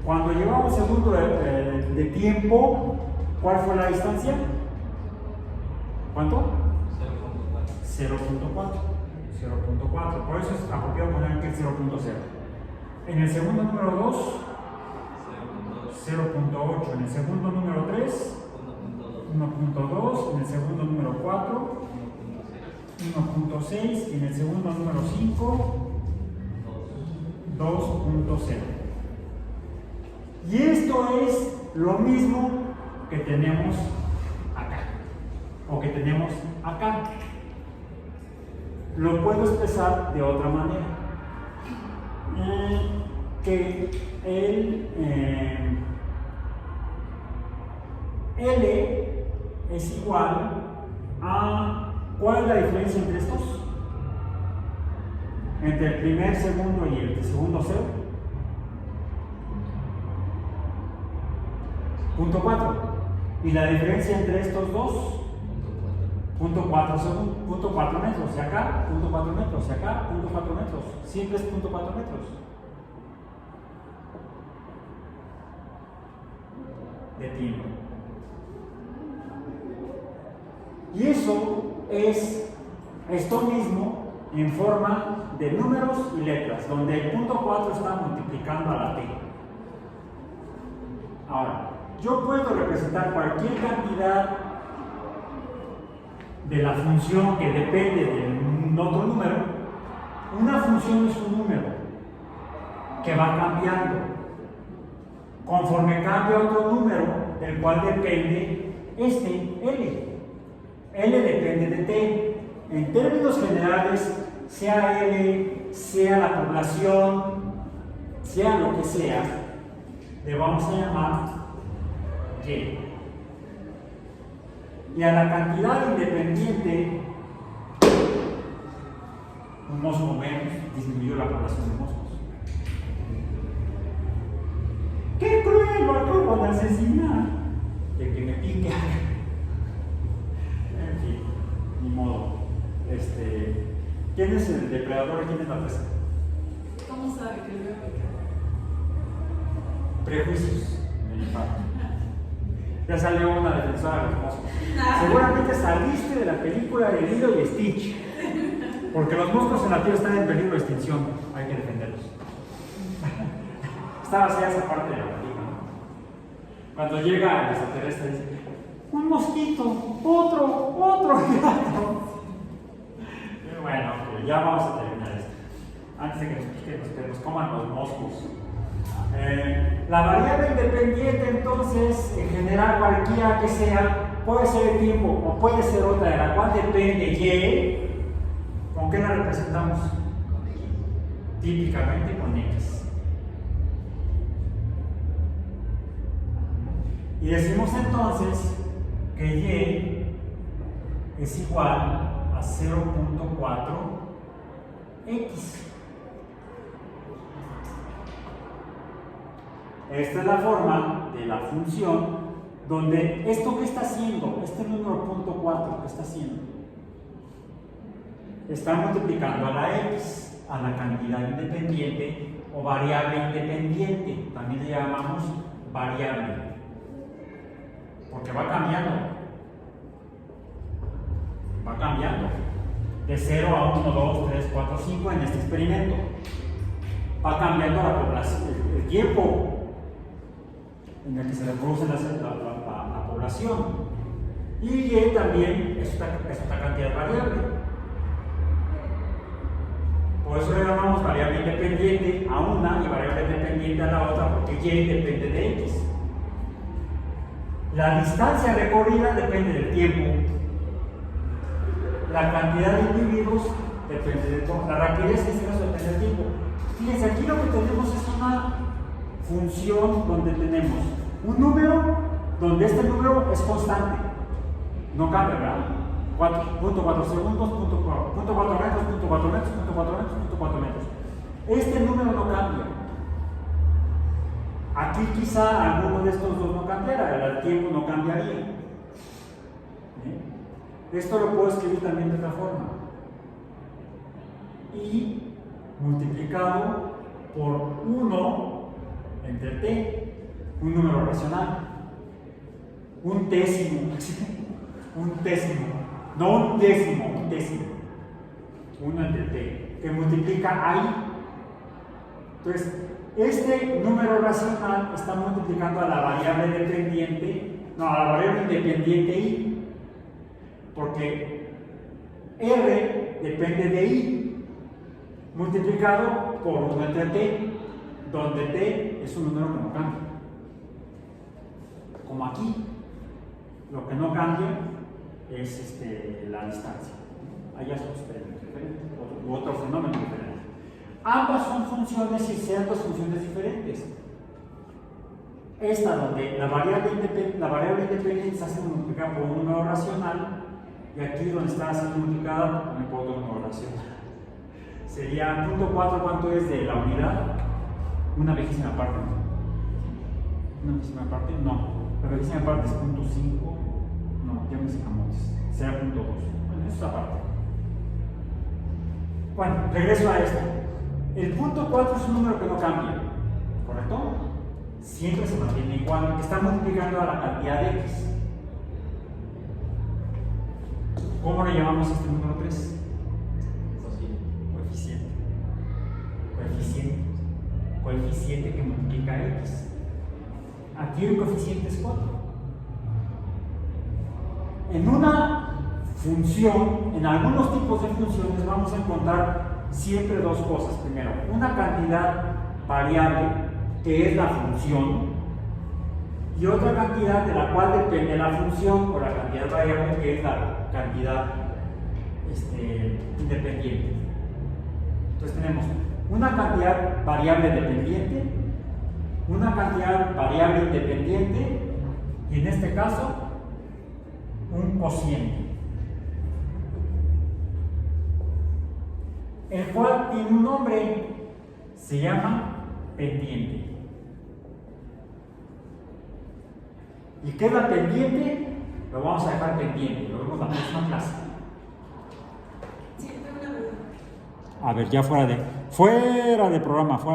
Cuando llevamos segundo de tiempo, ¿cuál fue la distancia? ¿Cuánto? 0.4. 0.4. Por eso es apropiado poner aquí el 0.0. En el segundo número 2, 0.8. En el segundo número 3, 1.2, en el segundo número 4, 1.6 y en el segundo número 5, 2.0. Y esto es lo mismo que tenemos acá, o que tenemos acá. Lo puedo expresar de otra manera. Que el L es igual a... ¿Cuál es la diferencia entre estos? Entre el primer segundo y el segundo cero. Punto 4. Y la diferencia entre estos dos, punto 4 segundos, punto 4 metros. Y acá, punto 4 metros. Y acá, punto 4 metros. Siempre es punto 4 metros. De tiempo. Y eso es esto mismo en forma de números y letras, donde el punto 4 está multiplicando a la t. Ahora, yo puedo representar cualquier cantidad de la función que depende de otro número. Una función es un número que va cambiando. Conforme cambia otro número, del cual depende este, L. L depende de T. En términos generales, sea L, sea la población, sea lo que sea, le vamos a llamar Y. Y a la cantidad independiente, un mosco menos, disminuyó la población de moscos. ¡Qué cruel! Lo acabo de asesinar. El que me pique. En fin, ni modo. ¿Quién es el depredador y quién es la presa? ¿Cómo sabe que le voy a picar? Prejuicios de mi parte. Ya salió una defensora de los moscos. Seguramente saliste de la película de Lilo y Stitch. Porque los moscos en la Tierra están en peligro de extinción. Hay que defenderlos. Estaba así esa parte de la película, ¿no? Cuando llega el extraterrestre dice: un mosquito, otro gato. Bueno, ya vamos a terminar esto. Antes de que nos coman los moscos. La variable independiente, entonces, en general, cualquiera que sea, puede ser el tiempo o puede ser otra, de la cual depende Y. ¿Con qué la representamos? Típicamente con X. Y decimos entonces que Y es igual a 0.4x. Esta es la forma de la función donde esto que está haciendo, este número punto 4 que está haciendo, está multiplicando a la x, a la cantidad independiente o variable independiente. También le llamamos variable, porque va cambiando. Va cambiando de 0 a 1, 2, 3, 4, 5 en este experimento. Va cambiando la población, el tiempo en el que se reproduce la población. Y Y también es otra cantidad variable. Por eso le llamamos variable independiente a una y variable dependiente a la otra, porque Y depende de X. La distancia recorrida depende del tiempo. La cantidad de individuos depende de todo. La rapidez en este caso depende del tiempo. Fíjense, aquí lo que tenemos es una función donde tenemos un número donde este número es constante. No cambia, ¿verdad? 4.4 segundos, punto 4 metros, punto 4 metros, punto 4 metros, punto 4 metros. Este número no cambia. Aquí quizá alguno de estos dos no cambiara, el tiempo no cambiaría. Esto lo puedo escribir también de otra forma. Y multiplicado por 1 entre t, un número racional. Un décimo. Un décimo. No un décimo, un décimo. 1 entre t, que multiplica ahí. Entonces, este número racional está multiplicando a la variable dependiente No, a la variable independiente I. Porque R depende de I multiplicado por 1 entre T, donde T es un número que no cambia. Como aquí, lo que no cambia es la distancia. Allá son experimentos diferentes, u otro fenómeno diferente. Ambas son funciones y sean dos funciones diferentes. Esta donde la variable independiente se hace multiplicada por un número racional, y aquí donde está siendo multiplicada también por otro número racional. Sería punto 4, ¿cuánto es de la unidad? Una vigésima parte. ¿Una vigésima parte? No. La vigésima parte es punto 5. No, ya me sacamos. Será punto 2. Bueno, eso es aparte. Bueno, regreso a esto. El punto 4 es un número que no cambia, ¿correcto? Siempre se mantiene igual, está multiplicando a la cantidad de x. ¿Cómo le llamamos a este número 3? Coeficiente. Coeficiente que multiplica x. Aquí el coeficiente es 4. En una función, en algunos tipos de funciones, vamos a encontrar siempre dos cosas. Primero, una cantidad variable, que es la función, y otra cantidad de la cual depende la función, o la cantidad variable, que es la cantidad independiente. Entonces tenemos una cantidad variable dependiente, una cantidad variable independiente, y en este caso, un cociente, el cual tiene un nombre, se llama pendiente. ¿Y qué es la pendiente? Lo vamos a dejar pendiente, lo vemos la próxima clase. Sí, tengo una duda. A ver, ya fuera de programa, fuera